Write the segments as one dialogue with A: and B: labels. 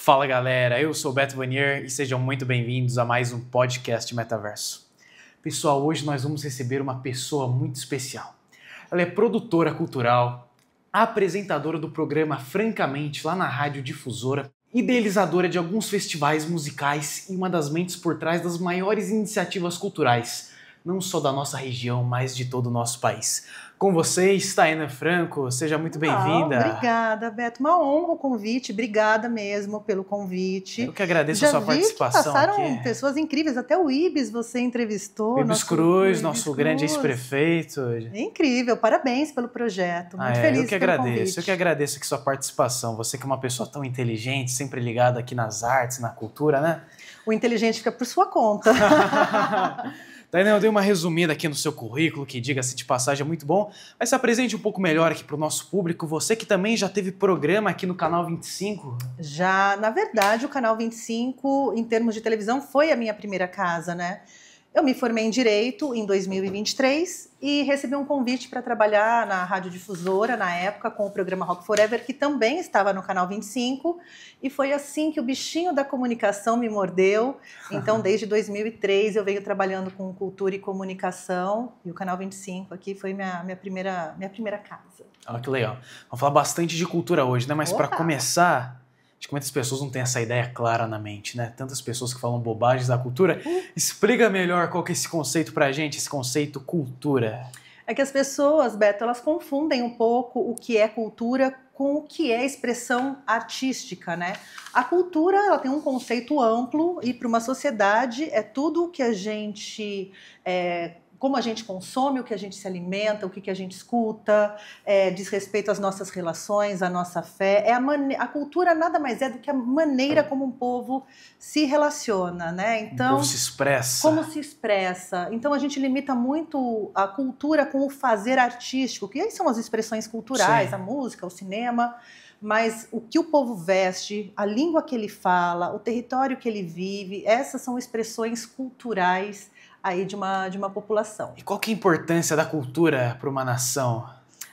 A: Fala galera, eu sou o Beto Vanier e sejam muito bem-vindos a mais um podcast Metaverso. Pessoal, hoje nós vamos receber uma pessoa muito especial. Ela é produtora cultural, apresentadora do programa Francamente lá na Rádio Difusora, idealizadora de alguns festivais musicais e uma das mentes por trás das maiores iniciativas culturais, não só da nossa região, mas de todo o nosso país. Com vocês, Taina Franco, seja muito bem-vinda.
B: Obrigada, Beto. Uma honra o convite. Obrigada mesmo pelo convite.
A: Eu que agradeço a sua participação
B: que passaram
A: aqui.
B: Pessoas incríveis, até o Ibis você entrevistou.
A: Ibis Cruz, nosso grande ex-prefeito.
B: Incrível, parabéns pelo projeto. Muito feliz
A: eu que
B: pelo
A: agradeço.
B: convite.
A: Eu que agradeço aqui sua participação. Você que é uma pessoa tão inteligente, sempre ligada aqui nas artes, na cultura, né?
B: O inteligente fica por sua conta.
A: Taina, eu dei uma resumida aqui no seu currículo, que diga-se de passagem é muito bom, mas se apresente um pouco melhor aqui para o nosso público. Você que também já teve programa aqui no Canal 25.
B: Já, na verdade, o Canal 25, em termos de televisão, foi a minha primeira casa, né? Eu me formei em Direito em 2023 e recebi um convite para trabalhar na Rádio Difusora, na época, com o programa Rock Forever, que também estava no Canal 25, e foi assim que o bichinho da comunicação me mordeu. Então, desde 2003, eu venho trabalhando com cultura e comunicação, e o Canal 25 aqui foi minha primeira casa.
A: Ah, que legal. Vamos falar bastante de cultura hoje, né? Mas para começar... Acho que muitas pessoas não têm essa ideia clara na mente, né? Tantas pessoas que falam bobagens da cultura. Explica melhor qual que é esse conceito pra gente, esse conceito cultura.
B: É que as pessoas, Beto, elas confundem um pouco o que é cultura com o que é expressão artística, né? A cultura, ela tem um conceito amplo e para uma sociedade é tudo o que a gente... como a gente consome, o que a gente se alimenta, o que a gente escuta, diz respeito às nossas relações, à nossa fé. A cultura nada mais é do que a maneira como um povo se relaciona, né? Então,
A: o povo se expressa.
B: Como se expressa. Então a gente limita muito a cultura com o fazer artístico, que aí são as expressões culturais, a música, o cinema. Mas o que o povo veste, a língua que ele fala, o território que ele vive, essas são expressões culturais aí de uma população.
A: E qual que é a importância da cultura para uma nação?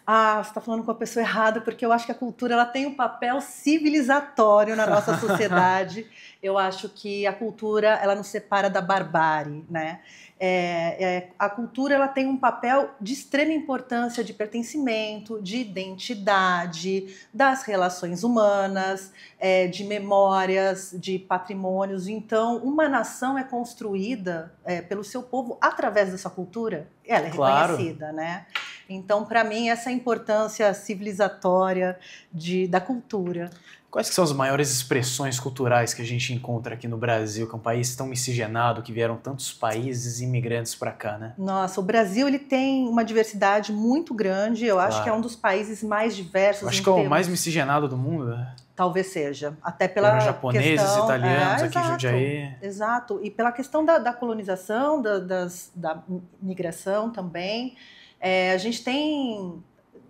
B: Ah, você está falando com a pessoa errada, porque eu acho que a cultura ela tem um papel civilizatório na nossa sociedade. Eu acho que a cultura ela nos separa da barbárie, né? A cultura ela tem um papel de extrema importância de pertencimento, de identidade, das relações humanas, de memórias, de patrimônios. Então, uma nação é construída pelo seu povo através dessa cultura. Ela é reconhecida, né? Então, para mim, essa é a importância civilizatória da cultura.
A: Quais que são as maiores expressões culturais que a gente encontra aqui no Brasil, que é um país tão miscigenado, que vieram tantos países e imigrantes para cá, né?
B: Nossa, o Brasil ele tem uma diversidade muito grande. Eu acho que é um dos países mais diversos.
A: Acho que é o mais miscigenado do mundo, né?
B: Talvez seja. Até pela
A: japoneses,
B: questão,
A: italianos aqui em Jundiaí.
B: Exato. E pela questão da colonização, da migração também. A gente tem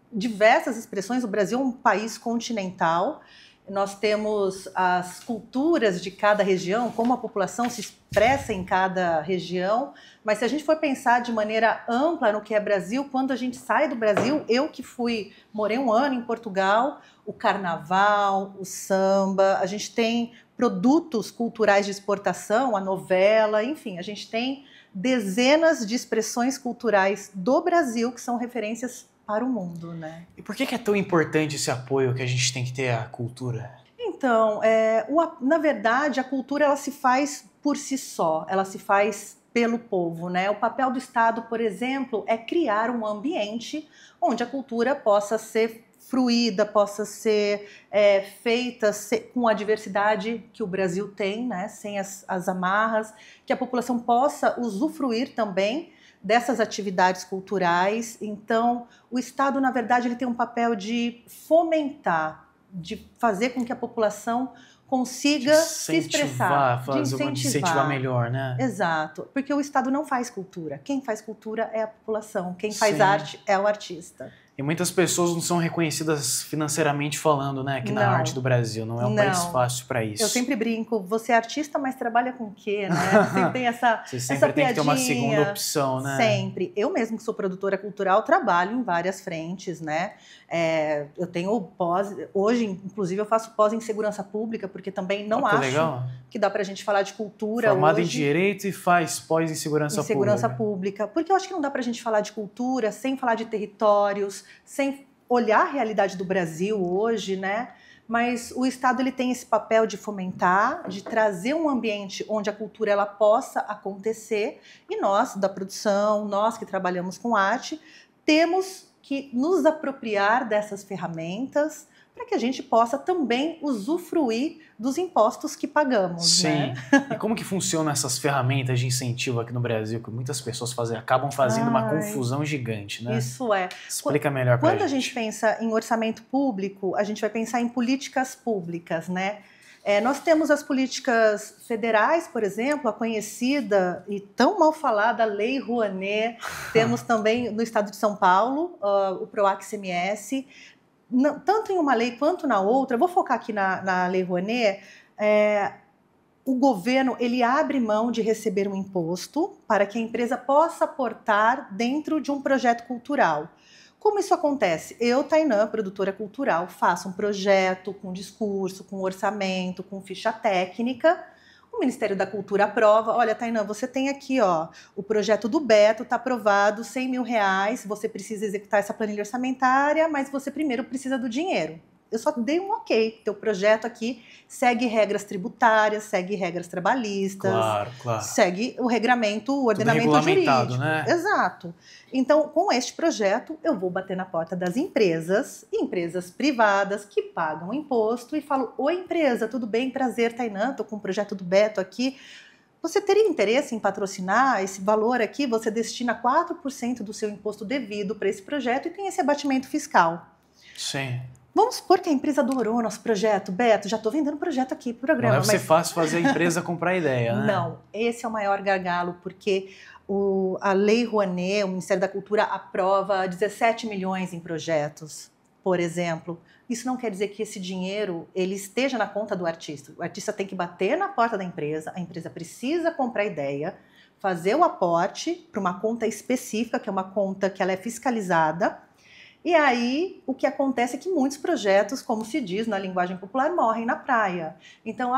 B: diversas expressões. O Brasil é um país continental. Nós temos as culturas de cada região, como a população se expressa em cada região, mas se a gente for pensar de maneira ampla no que é Brasil, quando a gente sai do Brasil, eu que morei um ano em Portugal, o carnaval, o samba, a gente tem produtos culturais de exportação, a novela, enfim, a gente tem dezenas de expressões culturais do Brasil que são referências para o mundo, né?
A: E por que é tão importante esse apoio que a gente tem que ter à cultura?
B: Então, na verdade, a cultura ela se faz por si só, ela se faz pelo povo, né? O papel do Estado, por exemplo, é criar um ambiente onde a cultura possa ser fruída, possa ser feita com a diversidade que o Brasil tem, né? Sem as amarras, que a população possa usufruir também dessas atividades culturais. Então, o Estado, na verdade, ele tem um papel de fomentar, de fazer com que a população consiga se expressar, de
A: incentivar melhor, né?
B: Exato, porque o Estado não faz cultura. Quem faz cultura é a população, quem faz arte é o artista.
A: E muitas pessoas não são reconhecidas financeiramente falando, né? Aqui na arte do Brasil. Não é um país fácil para isso.
B: Eu sempre brinco, você é artista, mas trabalha com o quê, né? Sempre tem
A: Você sempre tem que ter uma segunda opção, né?
B: Sempre. Eu mesmo que sou produtora cultural, trabalho em várias frentes, né? Eu tenho pós... Hoje, inclusive, eu faço pós em segurança pública, porque também não acho
A: legal.
B: Que dá pra gente falar de cultura
A: Formado
B: hoje.
A: em Direito e faz pós em Segurança
B: Pública. Porque eu acho que não dá pra gente falar de cultura sem falar de territórios, sem olhar a realidade do Brasil hoje, né? Mas o Estado ele tem esse papel de fomentar, de trazer um ambiente onde a cultura ela possa acontecer, e nós, da produção, nós que trabalhamos com arte, temos que nos apropriar dessas ferramentas para que a gente possa também usufruir dos impostos que pagamos.
A: Sim.
B: Né?
A: E como que funcionam essas ferramentas de incentivo aqui no Brasil, que muitas pessoas acabam fazendo uma confusão gigante, né?
B: Isso é.
A: Explica melhor pra gente.
B: Quando a gente pensa em orçamento público, a gente vai pensar em políticas públicas, né? Nós temos as políticas federais, por exemplo, a conhecida e tão mal falada Lei Rouanet. Temos também no estado de São Paulo o PROAC-CMS. Tanto em uma lei quanto na outra, eu vou focar aqui na Lei Rouanet, o governo ele abre mão de receber um imposto para que a empresa possa aportar dentro de um projeto cultural. Como isso acontece? Eu, Tainã, produtora cultural, faço um projeto com discurso, com orçamento, com ficha técnica. O Ministério da Cultura aprova. Olha, Tainã, você tem aqui o projeto do Beto, está aprovado, R$100 mil, você precisa executar essa planilha orçamentária, mas você primeiro precisa do dinheiro. Eu só dei um ok. Teu projeto aqui segue regras tributárias, segue regras trabalhistas,
A: claro.
B: Segue o regramento, o ordenamento jurídico.
A: Né?
B: Exato. Então, com este projeto, eu vou bater na porta das empresas privadas que pagam imposto e falo: oi, empresa, tudo bem? Prazer, Tainã, estou com o projeto do Beto aqui. Você teria interesse em patrocinar esse valor aqui? Você destina 4% do seu imposto devido para esse projeto e tem esse abatimento fiscal.
A: Sim.
B: Vamos supor que a empresa adorou nosso projeto. Beto, já estou vendendo projeto aqui para o programa.
A: Não deve ser fácil fazer a empresa comprar ideia, né?
B: Não, esse é o maior gargalo, porque a Lei Rouanet, o Ministério da Cultura, aprova 17 milhões em projetos, por exemplo. Isso não quer dizer que esse dinheiro ele esteja na conta do artista. O artista tem que bater na porta da empresa, a empresa precisa comprar ideia, fazer o aporte para uma conta específica, que é uma conta que ela é fiscalizada. E aí, o que acontece é que muitos projetos, como se diz na linguagem popular, morrem na praia. Então,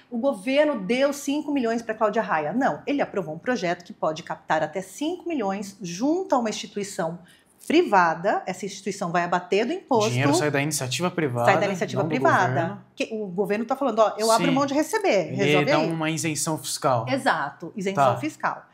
B: o governo deu 5 milhões para Cláudia Raia. Não, ele aprovou um projeto que pode captar até 5 milhões junto a uma instituição privada. Essa instituição vai abater do imposto.
A: O dinheiro sai da iniciativa privada.
B: Sai da iniciativa privada. O governo está falando, eu abro mão de receber.
A: Ele dá uma isenção fiscal.
B: Exato, isenção fiscal.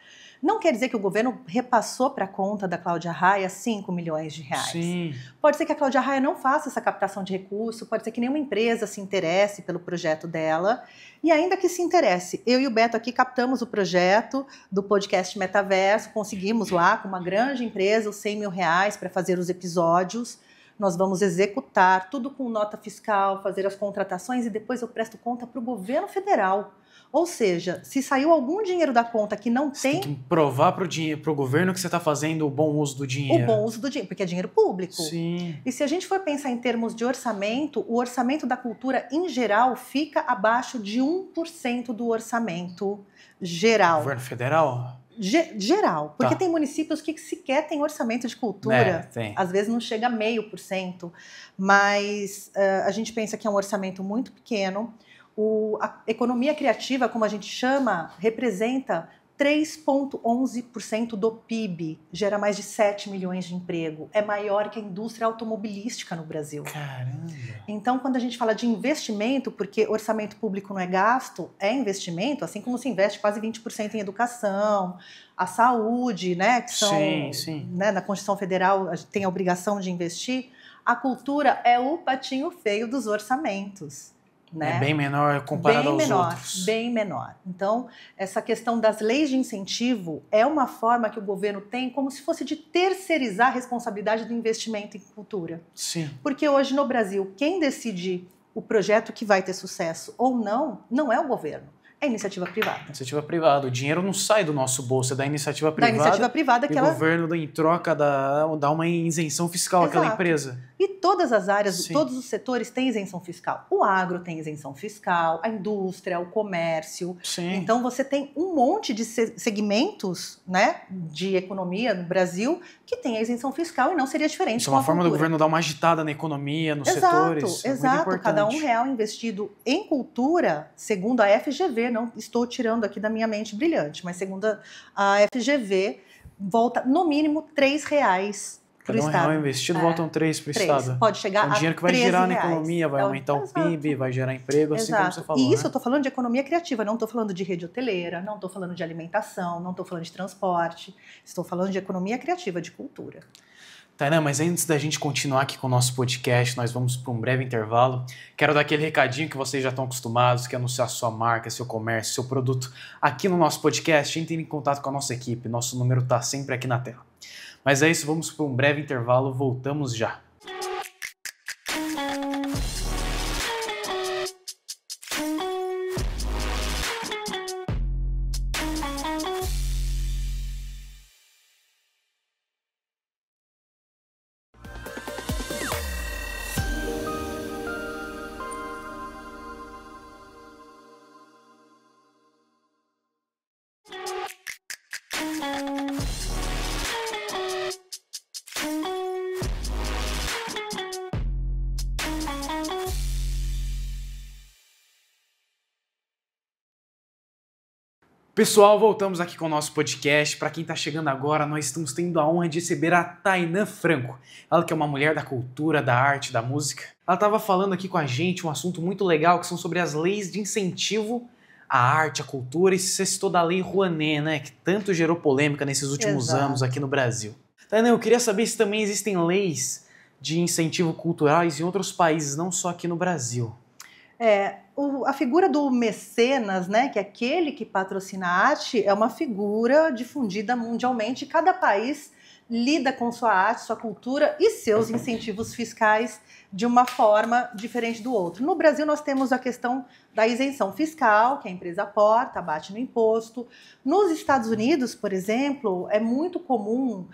B: Não quer dizer que o governo repassou para a conta da Cláudia Raia 5 milhões de reais.
A: Sim.
B: Pode ser que a Cláudia Raia não faça essa captação de recurso, pode ser que nenhuma empresa se interesse pelo projeto dela. E ainda que se interesse, eu e o Beto aqui captamos o projeto do podcast Metaverso, conseguimos lá com uma grande empresa os 100 mil reais para fazer os episódios. Nós vamos executar tudo com nota fiscal, fazer as contratações e depois eu presto conta para o governo federal. Ou seja, se saiu algum dinheiro da conta que não
A: você tem que provar para o governo que você está fazendo o bom uso do dinheiro.
B: O bom uso do dinheiro, porque é dinheiro público.
A: Sim.
B: E se a gente for pensar em termos de orçamento, o orçamento da cultura, em geral, fica abaixo de 1% do orçamento geral.
A: Governo federal?
B: Geral, porque tem municípios que sequer têm orçamento de cultura,
A: tem.
B: Às vezes não chega a 0,5%, mas a gente pensa que é um orçamento muito pequeno. A economia criativa, como a gente chama, representa 3,11% do PIB, gera mais de 7 milhões de emprego, é maior que a indústria automobilística no Brasil.
A: Caramba!
B: Então, quando a gente fala de investimento, porque orçamento público não é gasto, é investimento, assim como se investe quase 20% em educação, a saúde, né, que são,
A: sim.
B: Né, na Constituição Federal a gente tem a obrigação de investir, a cultura é o patinho feio dos orçamentos. Né?
A: É bem menor comparado aos outros.
B: Bem menor. Então, essa questão das leis de incentivo é uma forma que o governo tem como se fosse de terceirizar a responsabilidade do investimento em cultura.
A: Sim.
B: Porque hoje no Brasil, quem decide o projeto que vai ter sucesso ou não, não é o governo. é iniciativa privada.
A: Iniciativa privada. O dinheiro não sai do nosso bolso, é da iniciativa
B: Da
A: privada.
B: iniciativa privada que
A: e o governo, em troca, dá uma isenção fiscal àquela empresa.
B: E todas as áreas,
A: Sim.
B: todos os setores têm isenção fiscal. O agro tem isenção fiscal, a indústria, o comércio.
A: Sim.
B: Então, você tem um monte de segmentos, né, de economia no Brasil que tem a isenção fiscal e não seria diferente.
A: Isso é uma forma do governo dar uma agitada na economia, nos setores.
B: Exato. Cada R$1 investido em cultura, segundo a FGV, não estou tirando aqui da minha mente brilhante, mas segundo a FGV, volta no mínimo R$3 para o Estado.
A: Cada R$1 investido, voltam 3 para o Estado.
B: Pode chegar a R$13.
A: É um dinheiro que vai girar na economia, vai aumentar o PIB, vai gerar emprego, assim como você falou.
B: E isso eu estou falando de economia criativa, não estou falando de rede hoteleira, não estou falando de alimentação, não estou falando de transporte, estou falando de economia criativa, de cultura.
A: Tainá, mas antes da gente continuar aqui com o nosso podcast, nós vamos para um breve intervalo. Quero dar aquele recadinho que vocês já estão acostumados, que é anunciar sua marca, seu comércio, seu produto aqui no nosso podcast. Entre em contato com a nossa equipe, nosso número está sempre aqui na tela. Mas é isso, vamos para um breve intervalo, voltamos já. Pessoal, voltamos aqui com o nosso podcast. Para quem está chegando agora, nós estamos tendo a honra de receber a Tainá Franco. Ela que é uma mulher da cultura, da arte, da música. Ela estava falando aqui com a gente um assunto muito legal, que são sobre as leis de incentivo à arte, à cultura. E você citou da Lei Rouanet, né, que tanto gerou polêmica nesses últimos anos aqui no Brasil. Tainá, eu queria saber se também existem leis de incentivo culturais em outros países, não só aqui no Brasil.
B: A figura do mecenas, né, que é aquele que patrocina a arte, é uma figura difundida mundialmente. Cada país lida com sua arte, sua cultura e seus incentivos fiscais de uma forma diferente do outro. No Brasil, nós temos a questão da isenção fiscal, que a empresa aporta, bate no imposto. Nos Estados Unidos, por exemplo, é muito comum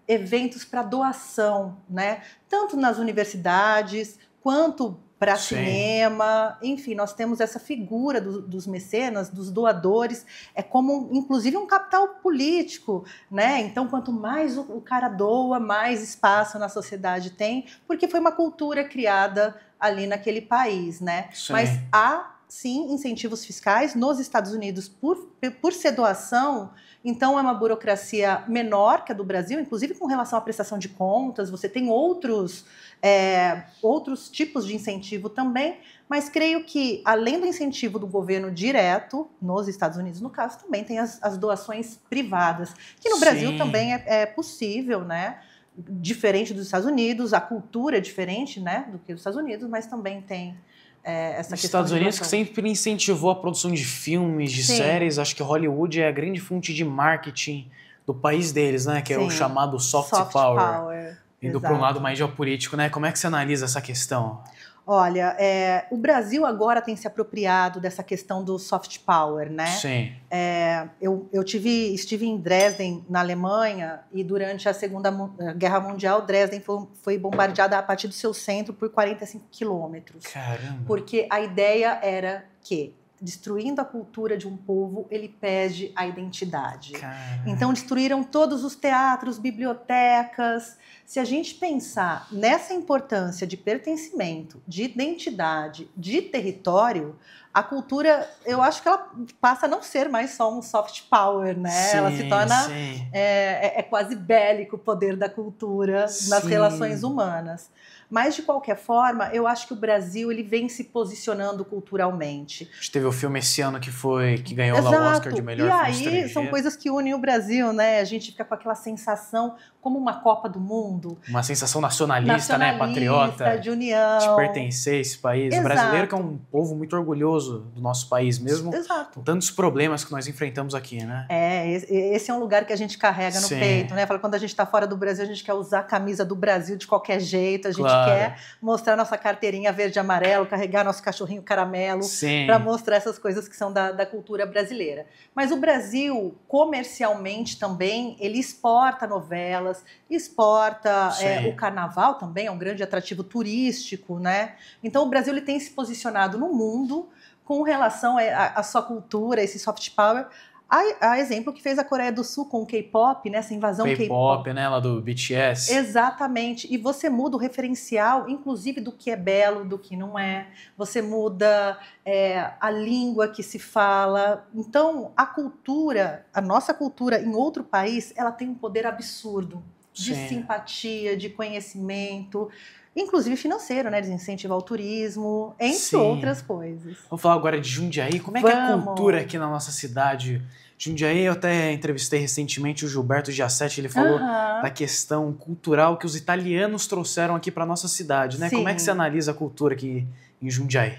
B: eventos para doação, né? Tanto nas universidades quanto para cinema, enfim, nós temos essa figura dos mecenas, dos doadores, é como, inclusive, um capital político, né? Então, quanto mais o cara doa, mais espaço na sociedade tem, porque foi uma cultura criada ali naquele país, né?
A: Sim.
B: Mas há, sim, incentivos fiscais nos Estados Unidos por ser doação. Então, é uma burocracia menor que a do Brasil, inclusive com relação à prestação de contas. Você tem outros tipos de incentivo também, mas creio que, além do incentivo do governo direto, nos Estados Unidos, no caso, também tem as doações privadas, que no Brasil também é possível, né? Diferente dos Estados Unidos, a cultura é diferente, né, do que os Estados Unidos, mas também tem essa questão. Os
A: Estados Unidos que sempre incentivou a produção de filmes, de séries, acho que Hollywood é a grande fonte de marketing do país deles, né, que é o chamado soft power. Indo para um lado mais geopolítico, né? Como é que você analisa essa questão?
B: Olha, o Brasil agora tem se apropriado dessa questão do soft power, né?
A: Sim.
B: Eu estive em Dresden, na Alemanha, e durante a Segunda Guerra Mundial, Dresden foi bombardeada a partir do seu centro por 45 quilômetros.
A: Caramba!
B: Porque a ideia era que, destruindo a cultura de um povo, ele perde a identidade.
A: Caramba.
B: Então, destruíram todos os teatros, bibliotecas. Se a gente pensar nessa importância de pertencimento, de identidade, de território, a cultura, eu acho que ela passa a não ser mais só um soft power, né?
A: Sim,
B: ela se torna quase bélico o poder da cultura nas relações humanas. Mas, de qualquer forma, eu acho que o Brasil ele vem se posicionando culturalmente.
A: A gente teve o filme esse ano que ganhou lá o Oscar de melhor filme estrangeiro.
B: E aí são coisas que unem o Brasil, né? A gente fica com aquela sensação como uma Copa do Mundo.
A: Uma sensação nacionalista, né? Patriota.
B: De união.
A: De pertencer a esse país. Exato. O brasileiro que é um povo muito orgulhoso orgulhoso do nosso país mesmo,
B: Exato.
A: com tantos problemas que nós enfrentamos aqui, né?
B: Esse é um lugar que a gente carrega no peito, né? Fala, quando a gente está fora do Brasil, a gente quer usar a camisa do Brasil de qualquer jeito, a gente quer mostrar nossa carteirinha verde e amarelo, carregar nosso cachorrinho caramelo, para mostrar essas coisas que são da cultura brasileira. Mas o Brasil, comercialmente também, ele exporta novelas, exporta o carnaval também, é um grande atrativo turístico, né? Então o Brasil ele tem se posicionado no mundo com relação à sua cultura, esse soft power. Há exemplo que fez a Coreia do Sul com o K-pop, né? Essa invasão
A: K-pop, né? Lá do BTS.
B: Exatamente. E você muda o referencial, inclusive do que é belo, do que não é. Você muda a língua que se fala. Então, a nossa cultura em outro país, ela tem um poder absurdo de simpatia, de conhecimento, inclusive financeiro, né? Desincentivar o turismo, entre outras coisas.
A: Vamos falar agora de Jundiaí. Como é que é a cultura aqui na nossa cidade? Jundiaí, eu até entrevistei recentemente o Gilberto Giassetti, ele falou da questão cultural que os italianos trouxeram aqui para nossa cidade, né? Como é que você analisa a cultura aqui em Jundiaí?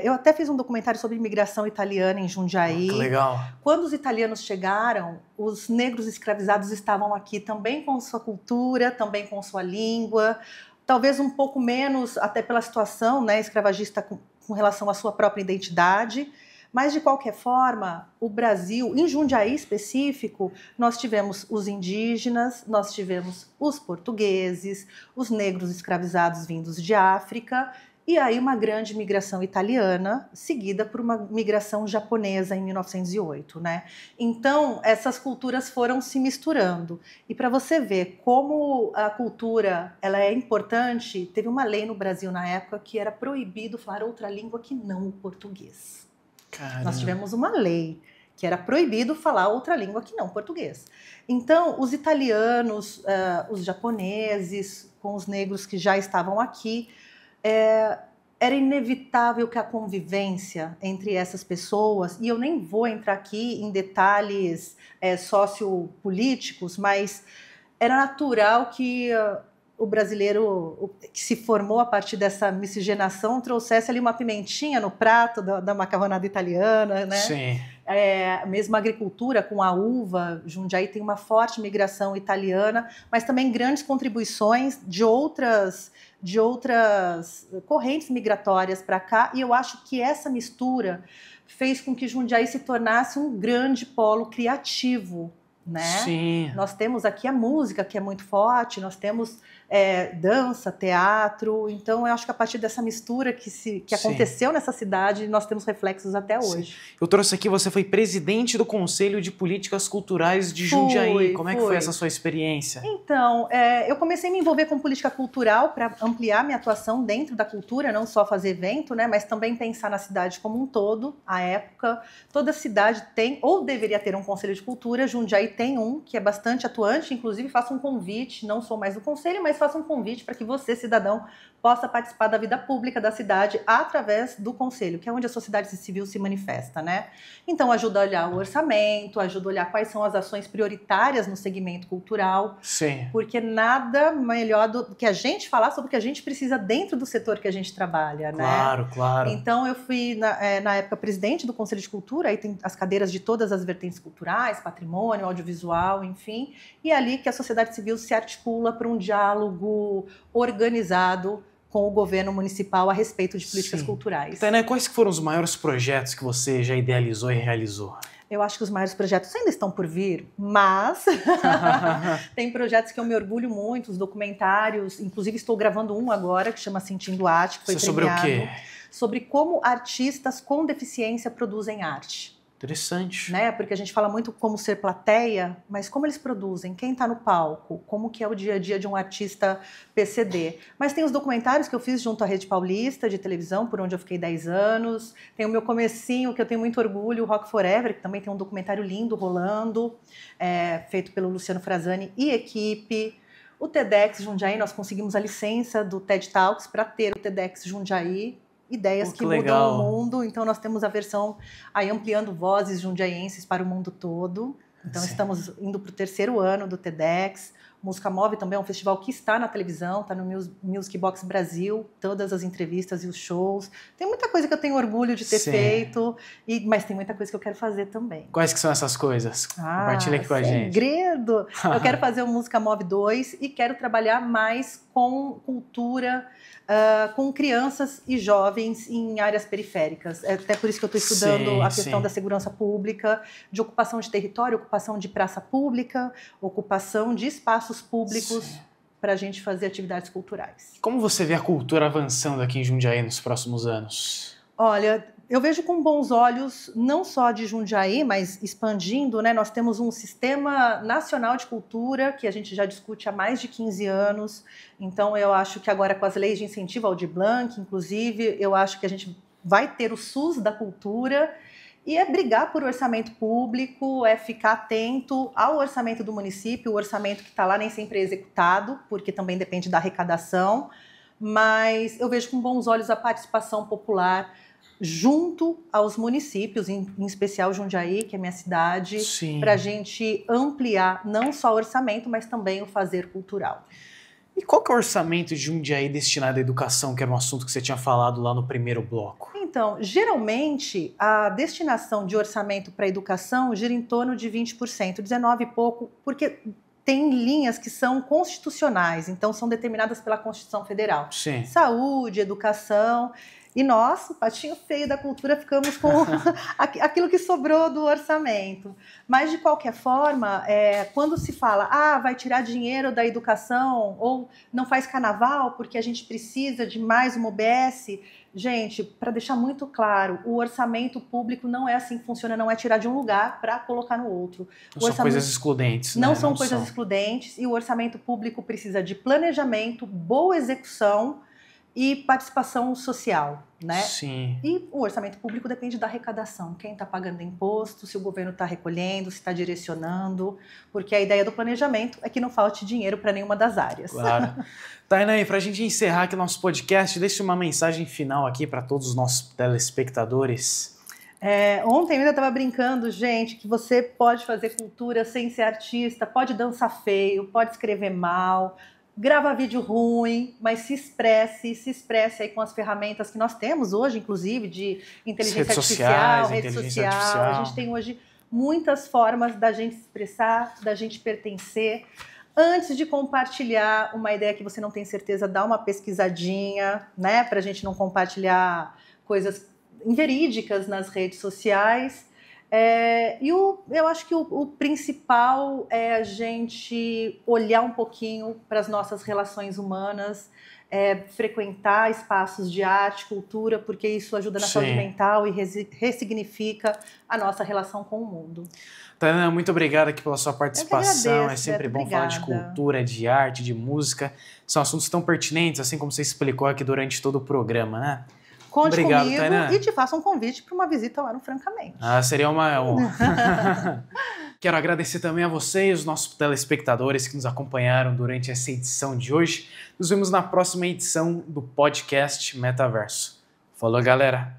B: Eu até fiz um documentário sobre imigração italiana em Jundiaí.
A: Que legal.
B: Quando os italianos chegaram, os negros escravizados estavam aqui também com sua cultura, também com sua língua, talvez um pouco menos até pela situação, né, escravagista com relação à sua própria identidade. Mas, de qualquer forma, o Brasil, em Jundiaí específico, nós tivemos os indígenas, nós tivemos os portugueses, os negros escravizados vindos de África, e aí uma grande migração italiana, seguida por uma migração japonesa em 1908, né? Então, essas culturas foram se misturando. E para você ver como a cultura ela é importante, teve uma lei no Brasil na época que era proibido falar outra língua que não o português.
A: Caramba.
B: Nós tivemos uma lei que era proibido falar outra língua que não o português. Então, os italianos, os japoneses, com os negros que já estavam aqui, era inevitável que a convivência entre essas pessoas, e eu nem vou entrar aqui em detalhes sociopolíticos, mas era natural que o brasileiro que se formou a partir dessa miscigenação trouxesse ali uma pimentinha no prato da macarronada italiana, né?
A: Sim.
B: Mesmo a agricultura com a uva, Jundiaí tem uma forte migração italiana, mas também grandes contribuições de outras correntes migratórias para cá, e eu acho que essa mistura fez com que Jundiaí se tornasse um grande polo criativo, né?
A: Sim.
B: Nós temos aqui a música, que é muito forte, nós temos dança, teatro, então eu acho que a partir dessa mistura que aconteceu nessa cidade, nós temos reflexos até hoje.
A: Eu trouxe aqui, você foi presidente do Conselho de Políticas Culturais de Jundiaí. Como é que foi essa sua experiência?
B: Então, eu comecei a me envolver com política cultural para ampliar minha atuação dentro da cultura, não só fazer evento, né, mas também pensar na cidade como um todo. À época, toda cidade tem, ou deveria ter, um Conselho de Cultura. Jundiaí tem um, que é bastante atuante, inclusive faço um convite, não sou mais do Conselho, mas faço um convite para que você, cidadão, possa participar da vida pública da cidade através do Conselho, que é onde a sociedade civil se manifesta, né? Então, ajuda a olhar o orçamento, ajuda a olhar quais são as ações prioritárias no segmento cultural.
A: Sim.
B: Porque nada melhor do que a gente falar sobre o que a gente precisa dentro do setor que a gente trabalha, né?
A: Claro, claro.
B: Então, eu fui, na época, presidente do Conselho de Cultura, aí tem as cadeiras de todas as vertentes culturais, patrimônio, audiovisual, enfim, e é ali que a sociedade civil se articula para um diálogo organizado com o governo municipal a respeito de políticas culturais.
A: Tainá, quais foram os maiores projetos que você já idealizou e realizou?
B: Eu acho que os maiores projetos ainda estão por vir, mas tem projetos que eu me orgulho muito, os documentários, inclusive estou gravando um agora que chama Sentindo Arte, que foi premiado.
A: Sobre o quê?
B: Sobre como artistas com deficiência produzem arte.
A: Interessante.
B: Né? Porque a gente fala muito como ser plateia, mas como eles produzem, quem está no palco, como que é o dia a dia de um artista PCD. Mas tem os documentários que eu fiz junto à Rede Paulista de televisão, por onde eu fiquei 10 anos. Tem o meu comecinho, que eu tenho muito orgulho, o Rock Forever, que também tem um documentário lindo rolando, feito pelo Luciano Frazani e equipe. O TEDx Jundiaí, nós conseguimos a licença do TED Talks para ter o TEDx Jundiaí. Ideias que mudam o mundo, então nós temos a versão aí ampliando vozes jundiaienses para o mundo todo. Então,
A: Sim.
B: estamos indo para o 3º ano do TEDx. Música Move também é um festival que está na televisão, está no Music Box Brasil, todas as entrevistas e os shows. Tem muita coisa que eu tenho orgulho de ter feito, mas tem muita coisa que eu quero fazer também.
A: Quais que são essas coisas? Compartilha aqui com a gente.
B: Segredo! Eu quero fazer o Música Move 2 e quero trabalhar mais com cultura, com crianças e jovens em áreas periféricas. É até por isso que eu estou estudando a questão da segurança pública, de ocupação de território, ocupação de praça pública, ocupação de espaços públicos para a gente fazer atividades culturais.
A: Como você vê a cultura avançando aqui em Jundiaí nos próximos anos?
B: Olha, eu vejo com bons olhos, não só de Jundiaí, mas expandindo, né? Nós temos um sistema nacional de cultura que a gente já discute há mais de 15 anos. Então, eu acho que agora com as leis de incentivo ao Aldir Blanc, inclusive, eu acho que a gente vai ter o SUS da cultura e é brigar por orçamento público, é ficar atento ao orçamento do município, o orçamento que está lá nem sempre é executado, porque também depende da arrecadação, mas eu vejo com bons olhos a participação popular junto aos municípios, em especial Jundiaí, que é minha cidade, para a gente ampliar não só o orçamento, mas também o fazer cultural.
A: E qual que é o orçamento de Jundiaí destinado à educação, que era um assunto que você tinha falado lá no primeiro bloco?
B: Então, geralmente, a destinação de orçamento para a educação gira em torno de 20%, 19% e pouco, porque tem linhas que são constitucionais, então são determinadas pela Constituição Federal.
A: Sim.
B: Saúde, educação. E nós, o patinho feio da cultura, ficamos com aquilo que sobrou do orçamento. Mas, de qualquer forma, quando se fala, vai tirar dinheiro da educação ou não faz carnaval porque a gente precisa de mais uma OBS, gente, para deixar muito claro, o orçamento público não é assim que funciona, não é tirar de um lugar para colocar no outro.
A: Não são coisas excludentes, né?
B: Não são coisas excludentes, e o orçamento público precisa de planejamento, boa execução e participação social, né?
A: Sim.
B: E o orçamento público depende da arrecadação, quem está pagando imposto, se o governo está recolhendo, se está direcionando, porque a ideia do planejamento é que não falte dinheiro para nenhuma das áreas.
A: Claro. Tainá, e para a gente encerrar aqui nosso podcast, deixe uma mensagem final aqui para todos os nossos telespectadores.
B: Ontem eu ainda estava brincando, gente, que você pode fazer cultura sem ser artista, pode dançar feio, pode escrever mal, grava vídeo ruim, mas se expresse aí com as ferramentas que nós temos hoje, inclusive, de inteligência artificial, rede social. A gente tem hoje muitas formas da gente se expressar, da gente pertencer. Antes de compartilhar uma ideia que você não tem certeza, dá uma pesquisadinha, né, para a gente não compartilhar coisas inverídicas nas redes sociais. Eu acho que o principal é a gente olhar um pouquinho para as nossas relações humanas, frequentar espaços de arte, cultura, porque isso ajuda na saúde mental e ressignifica a nossa relação com o mundo.
A: Tainá, muito obrigado aqui pela sua participação.
B: Agradeço,
A: é sempre
B: Beto,
A: bom falar de cultura, de arte, de música. São assuntos tão pertinentes, assim como você explicou aqui durante todo o programa, né?
B: Conte
A: Obrigado,
B: comigo,
A: Tainá.
B: E te faço um convite para uma visita lá no Francamente.
A: Seria uma honra. Quero agradecer também a vocês, os nossos telespectadores que nos acompanharam durante essa edição de hoje. Nos vemos na próxima edição do podcast Metaverso. Falou, galera!